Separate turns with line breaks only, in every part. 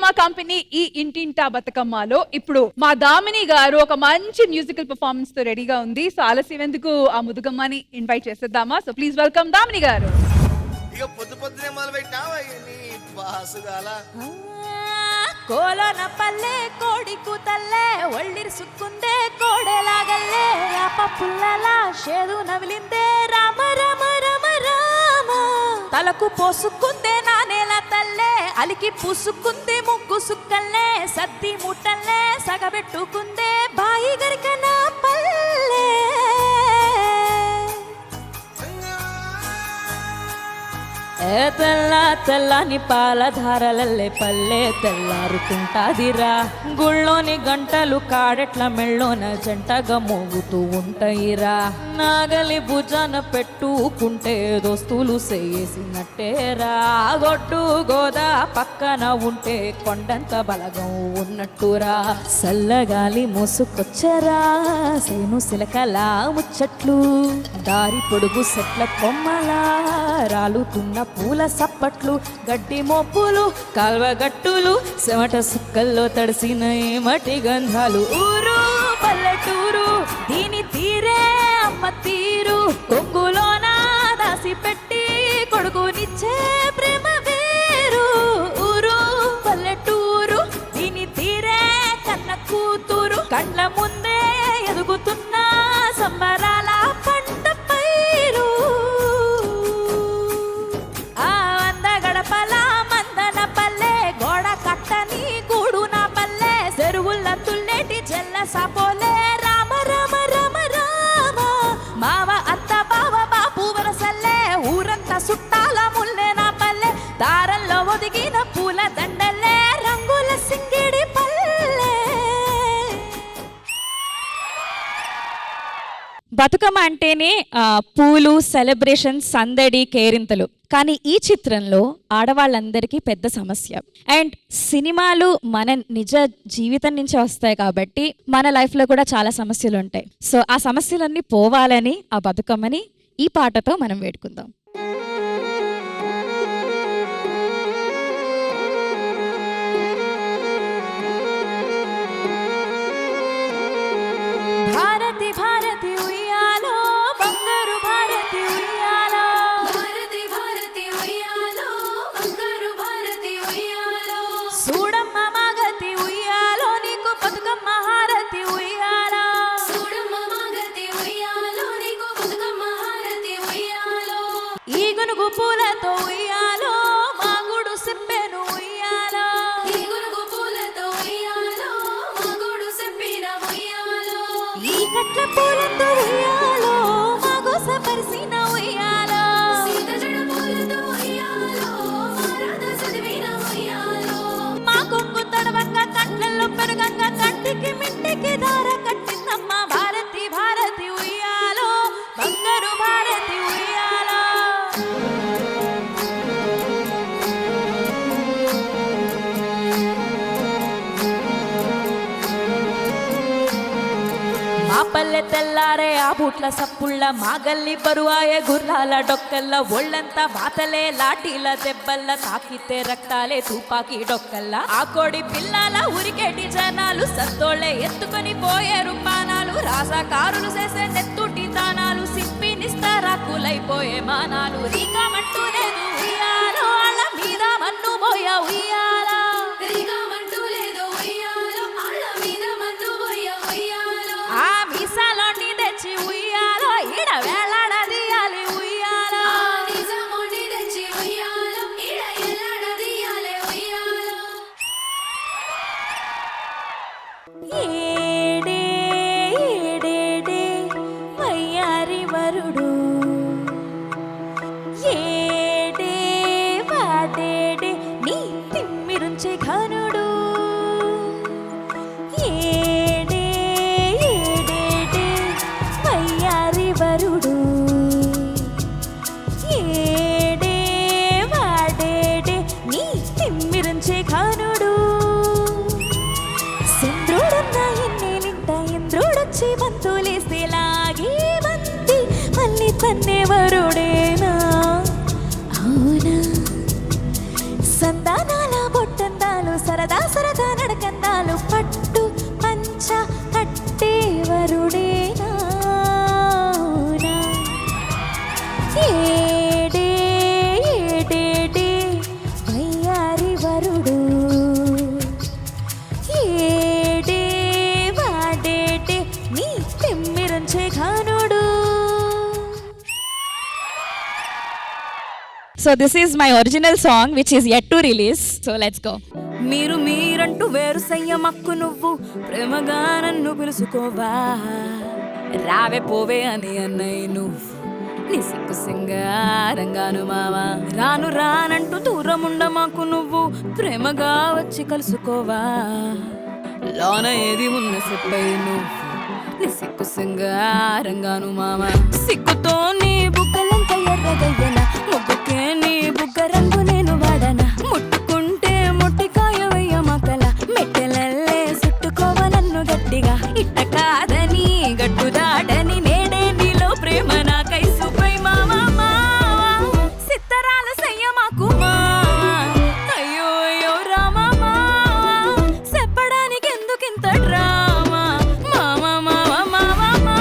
Drama company ఈ ఇంటింటా బతుకమ్మలో ఇప్పుడు మా దామిని గారు ఒక మంచి మ్యూజికల్ పర్ఫార్మెన్స్ తో రెడీగా ఉంది. సో ఆలస్యం ఎందుకు, ఆ ముదుగమ్మని ఇన్వైట్ చేసేద్దామా? So please welcome Damini garu.
ఇక పొద్దు పొద్దునే మొదలు పెట్టావా బాసుగాల
కోలోన పల్లె కోడి కూతల్లే ఒళ్ళిరుసుక్కుందే కోడెలాగల్లే యాప పుల్లలా షేదు నవిలిందే రామ రామ రామ రామ తలకు పోసుకుందే నానేల తల్లే అలికి పూసుకుందే ముగ్గు సుక్కల్లే సద్ది ముట్టల్లే సగబెట్టుకుందే బాయి గరికన పల్లె తెల్ల తెల్లని పాలధారలల్లే పల్లె తెల్లారుతుంటాదిరా గుళ్ళోని గంటలు కాడెట్ల మెళ్ళోన జంటగా మోగుతూ ఉంటాయిరా నాగలి భుజాన పెట్టుకుంటే దోస్తులు సేసినట్టేరా గొడ్డు గోదా పక్కన ఉంటే కొండంత బలగం ఉన్నట్టురా సల్లగాలి మోసుకొచ్చరా సేను సిలకలా ముచ్చట్లు దారి పొడుగు సెట్ల కొమ్మలా రాలుతున్న పూల సప్పట్లు గడ్డి మోపులు కాల్వగట్టులు చెమట సుక్కల్లో తడిసిన మటి గంధాలు ఊరు పల్లెటూరు దీని తీరే అమ్మ తీరు కొంగులోన దాసి పెట్టి కొడుకునిచ్చే ప్రేమ వేరు ఊరు పల్లెటూరు దీని తీరే కన్న కూతురు కండ్ల ముందే ఎదుగుతున్న సంబరాల పంట పైరు గడపల మందన పల్లె గోడ కట్టని గూడు నా పల్లె చెరువుల తుల్లేటి చెల్ల సాపోలే రామ రామ రామ రామ మావ అత్త బావ బాపు వరసల్లే ఊరంతా సుట్టాల ముల్లే నా పల్లె దారంలో ఒదిగిన పూల దండలే రంగుల సింగిడి పల్లె.
బతుకమ్మ అంటేనే పూలు, సెలబ్రేషన్, సందడి, కేరింతలు. కానీ ఈ చిత్రంలో ఆడవాళ్ళందరికీ పెద్ద సమస్య. అండ్ సినిమాలు మన నిజ జీవితం నుంచి వస్తాయి కాబట్టి మన లైఫ్లో కూడా చాలా సమస్యలు ఉంటాయి. సో ఆ సమస్యలన్నీ పోవాలని ఆ బతుకమ్మని ఈ పాటతో మనం వేడుకుందాం.
భారతి భారతి ఉయ్యాలో బంగారు భారతి ఉయ్యాలో భారతి భారతి ఉయ్యాలో బంగారు భారతి ఉయ్యాలో సూడమ్మ మాగతి ఉయ్యాలో నీకు బతుకమ్మ హారతి ఉయ్యాలో సూడమ్మ మాగతి ఉయ్యాలో నీకు బతుకమ్మ హారతి ఉయ్యాలో ఈ గునుగు పూలతో ఉయ్యాలో మాగుడు సిప్పెను ఉయ్యాలో ఈ గునుగు పూలతో ఉయ్యాలో మాగుడు సిప్పిన ఉయ్యాలో ఈ కట్ల పూలతో ఉయ్యాలో మాగోస పరిసిన ఉయ్యాలో సీత జడ పూలతో ఉయ్యాలో మారాధ చదివిన ఉయ్యాలో మా కొంగు తడవంగా కంట్లల్లో పెరగంగా కంటికి మిట్టికి దార కట్టిందమ్మ భారతి భారతి ఉయ్యాలో బంగారు భారతి ఉయ్యాలో మా పల్లె తెల్లారే ఆ బూట్ల సప్పుళ్ళ మా గల్లి బరువాయే గుర్రాల డొక్కల్ల ఒళ్ళంతా వాతలే లాఠీల దెబ్బల్ల తాకితే రక్తాలే తుపాకీ డొక్కల్ల ఆ కోడి పిల్లల ఉరికేటి జనాలు సత్తోళ్ళే ఎత్తుకొని పోయేరు పానాలు రాసాకారులు చేసే నెత్తుటి తానాలు సిప్పి నిస్తారాకులైపోయే మానాలు రీకామంటూ లేదు ఉయ్యాలో వాళ్ళ మీద మన్ను పోయ ఉయ్యాలా రీకామంటూ లేదు ఉయ్యాలో వాళ్ళ మీద మన్ను పోయ ఉయ్యాలో ఆ మీసాలోని తెచ్చి ఉయ్యాలో ఈడ వేలాడదీయాలి ఉయ్యాలో నిజమోని తెచ్చి ఉయ్యాలో ఈడ ఎలాడదీయాలి ఉయ్యాలో ఏడే ఏడేడే వయ్యారి వరుడు ఏడే వాడేడే నీ తిమ్మిరుంచే ఘనుడు ఏడే ఏడేడే వయ్యారి వరుడు ఏడే వాడేడే నీ తిమ్మిరుంచే ఘనుడు చంద్రుడున్న ఎన్నేలింట ఇంద్రుడొచ్చి బంతులేస్తే లాగి బంతి మళ్ళీ తన్నే వరుడేనా అవునా సంతానాల బొట్టందాలు సరదా ఏడే వాడేటే నీ తిమ్మిరంచే ఘనుడు.
So this is my original song which is yet to release. So let's go.
మీరు మీరంటూ వేరు సయ్యమక్కు నువ్వు ప్రేమగా నన్ను పిలుసుకోవా, రావే పోవే అని అన్నయ్య నువ్వు నీ సిక్కు సింగారంగాను మావా, రాను రానంటూ దూరం ఉండమాకు నువ్వు ప్రేమగా వచ్చి కలుసుకోవా, లోన ఏది ఉన్న చెప్పై నువ్వు నీ సిక్కు సింగారంగాను మావా, సిక్కుతో నీ బుగ్గలంత ఎర్రగయ్యన ముగ్గుకే నీ బుగ్గ రంగు నేను వాడన, ముట్టుకుంటే ముట్టికాయ వెయ్య మకల మెట్టెలల్లే చుట్టుకోవ నన్ను గట్టిగా, ఇట్ట కాదని గట్టు దాటని నేడే నీలో ప్రేమ నాకై సుపై మామా, సిత్తరాల సయ్యమాకు మావా, అయ్యో అయ్యో రామా మావా, చెప్పడానికి ఎందుకింత డ్రామా మామా మావా మావా మావా,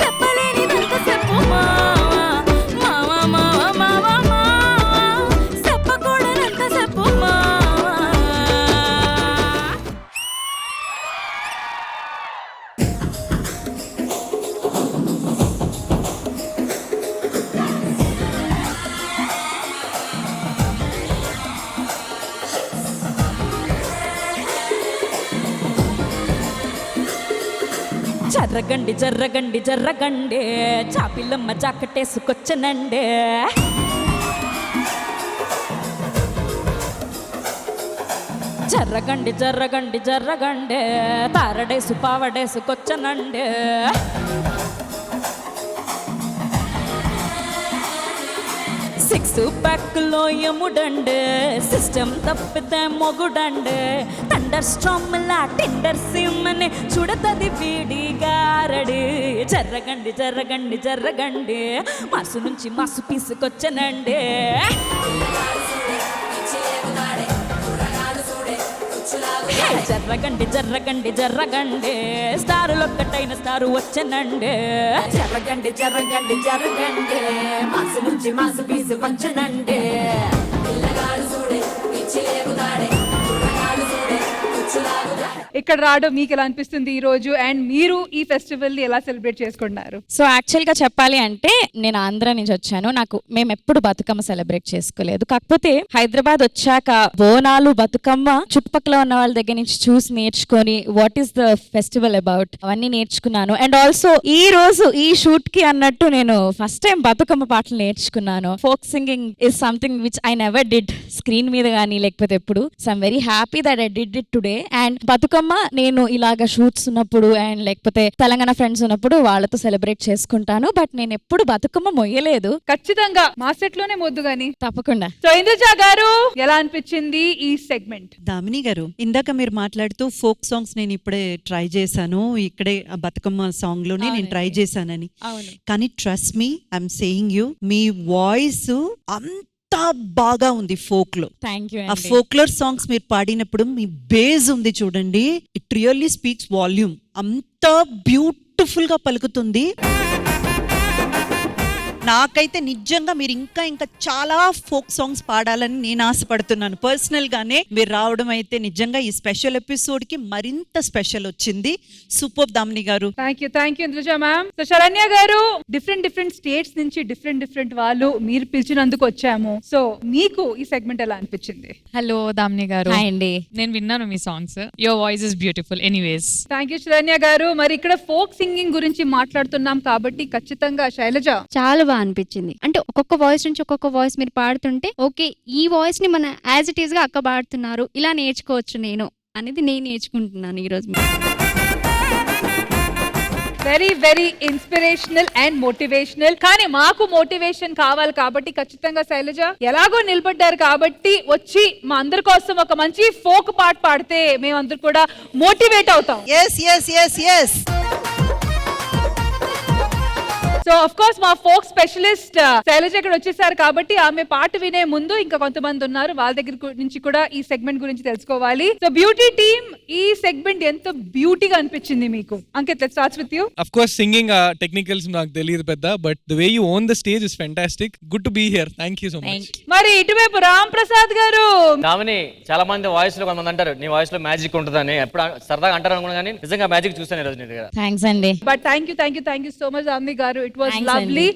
చెప్పలేనిదంత చెప్పు మావా మావా మావా మావా మావా, చెప్పకూడనంత చెప్పు మావా. జర్రగండి జర్రగండి జర్రగండే చాపిల్లమ్మ జాకెట్టేసుకొచ్చనండే, జర్రగండి జర్రగండి జర్రగండే తారడేసు పావడేసుకొచ్చనండే, సిక్స్ ప్యాక్ లో ఎముడండే సిస్టమ్ తప్పితే మొగుడండే, థండర్ స్ట్రామ్ లా టెండర్ సిమ్మని చూడతది వీడిగారడి, జర్రగండి జర్రగండి జర్రగండి మాసు నుంచి మాసు పీసుకొచ్చనండే, జర్రగండి జర్రగండి జర్రగండి స్టారులొక్కటైన స్టారు వచ్చనండే, జర్రగండి జర్రగండి జర్రగండి మాసు నుంచి మాసు పీసు వచ్చనండే, పిల్లగాడు చూడే పిచ్చి లేగుతాడే కుర్రగాడు చూడే కుచ్చులాగుతాడే.
ఇక్కడ రావడం మీకు ఎలా అనిపిస్తుంది ఈ రోజు, అండ్ మీరు ఈ ఫెస్టివల్ ని ఎలా సెలబ్రేట్ చేసుకుంటున్నారు?
సో యాక్చువల్గా చెప్పాలి అంటే నేను ఆంధ్ర నుంచి వచ్చాను, మేము ఎప్పుడు బతుకమ్మ సెలబ్రేట్ చేసుకోలేదు, కాకపోతే హైదరాబాద్ వచ్చాక బోనాలు బతుకమ్మ చుట్టుపక్కల ఉన్న వాళ్ళ దగ్గర నుంచి చూసి నేర్చుకొని what is the festival about అవన్నీ నేర్చుకున్నాను. అండ్ ఆల్సో ఈ రోజు ఈ షూట్ కి అన్నట్టు నేను ఫస్ట్ టైం బతుకమ్మ పాటలు నేర్చుకున్నాను. Folk singing is something which I never did screen మీద కానీ లేకపోతే ఎప్పుడు. So I'm very happy that I did it today. And Bathukamma నేను ఇలాగ షూట్స్ ఉన్నప్పుడు అండ్ లేకపోతే తెలంగాణ ఫ్రెండ్స్ ఉన్నప్పుడు వాళ్ళతో సెలబ్రేట్ చేసుకుంటాను, బట్ నేను ఎప్పుడు బతుకమ్మ మొయ్యలేదు.
ఖచ్చితంగా మా సెట్ లోనే మొద్దు గాని
తప్పకుండా.
సో ఇంద్రజ గారు ఎలా అనిపించింది ఈ సెగ్మెంట్?
దామిని గారు, ఇందాక మీరు మాట్లాడుతూ ఫోక్ సాంగ్స్ నేను ఇప్పుడే ట్రై చేశాను, ఇక్కడే ఆ బతుకమ్మ సాంగ్ లోనే నేను ట్రై చేశానని, కానీ trust me I'm saying you, me voice అంత బాగా ఉంది ఫోక్ లో. ఆ ఫోక్లర్ సాంగ్స్ మీరు పాడినప్పుడు మీ బేస్ ఉంది చూడండి, ఇట్ రియల్లీ స్పీక్స్ వాల్యూమ్, అంత బ్యూటిఫుల్ గా పలుకుతుంది. నాకైతే నిజంగా మీరు ఇంకా ఇంకా చాలా ఫోక్ సాంగ్స్ పాడాలని నేను ఆశపడుతున్నాను. పర్సనల్ గానే మీరు రావడం అయితే నిజంగా ఈ స్పెషల్ ఎపిసోడ్ కి మరింత స్పెషల్ వచ్చింది. సూపర్ దామిని గారు.
Thank you Indraja ma'am. So Saranya గారు, డిఫరెంట్ స్టేట్స్ నుంచి డిఫరెంట్ వాళ్ళు మీరు పిలిచినందుకు వచ్చాము. సో మీకు ఈ సెగ్మెంట్ ఎలా అనిపించింది?
హలో దామిని గారు.
హాయ్ అండి.
నేను విన్నాను మీ songs, your voice is beautiful. Anyways
thank you Sharanya garu. మరి ఇక్కడ ఫోక్ సింగింగ్ గురించి మాట్లాడుతున్నాం కాబట్టి ఖచ్చితంగా శైలజ,
చాలా బాగా అనిపించింది. అంటే ఒక్కొక్క వాయిస్ నుంచి ఒక్కొక్క వాయిస్ మీరు పాడుతుంటే ఓకే ఈ వాయిస్ ని మన యాజ్ ఇట్ ఈస్ గా అక్క పాడుతున్నారు, ఇలా నేర్చుకోవచ్చు నేను అనేది నేను నేర్చుకుంటున్నాను ఈ రోజు.
Very inspirational and motivational. కానీ మాకు మోటివేషన్ కావాలి కాబట్టి ఖచ్చితంగా శైలజ ఎలాగో నిలబడ్డారు కాబట్టి వచ్చి మా అందరి కోసం ఒక మంచి ఫోక్ పాట పాడితే మేమందరూ కూడా మోటివేట్ అవుతాం.
yes
సో ఆఫ్ కోర్స్ మా ఫోక్ స్పెషలిస్ట్ శైలజ ఇక్కడ వచ్చేసారు కాబట్టి ఆమె పాట వినే ముందు ఇంకా కొంతమంది ఉన్నారు, వాళ్ళ దగ్గర నుంచి కూడా ఈ సెగ్మెంట్ గురించి తెలుసుకోవాలి. సో బ్యూటీ టీమ్, ఈ సెగ్మెంట్ ఎంత బ్యూటీగా అనిపించింది మీకు? Ankit, let's start with you.
Of course, singing technicals నాకు తెలియదు పెద్ద, but the way you own the stage is fantastic. Good to be here. Thank you so much.
మరి ఇటువైపు రామ్ ప్రసాద్ గారు.
దామిని, చాలా మంది వాయిస్ లో కొంతమంది అంటారు నీ వాయిస్ లో మ్యాజిక్ ఉంటుందని, ఎప్పుడు సరదాగా అంటారు అనుకున్నా కానీ నిజంగా మ్యాజిక్ చూసాను ఈ రోజు నీ దగ్గర.
థ్యాంక్స్ అండి.
But thank you so much Damini garu. It was
Thanks
lovely.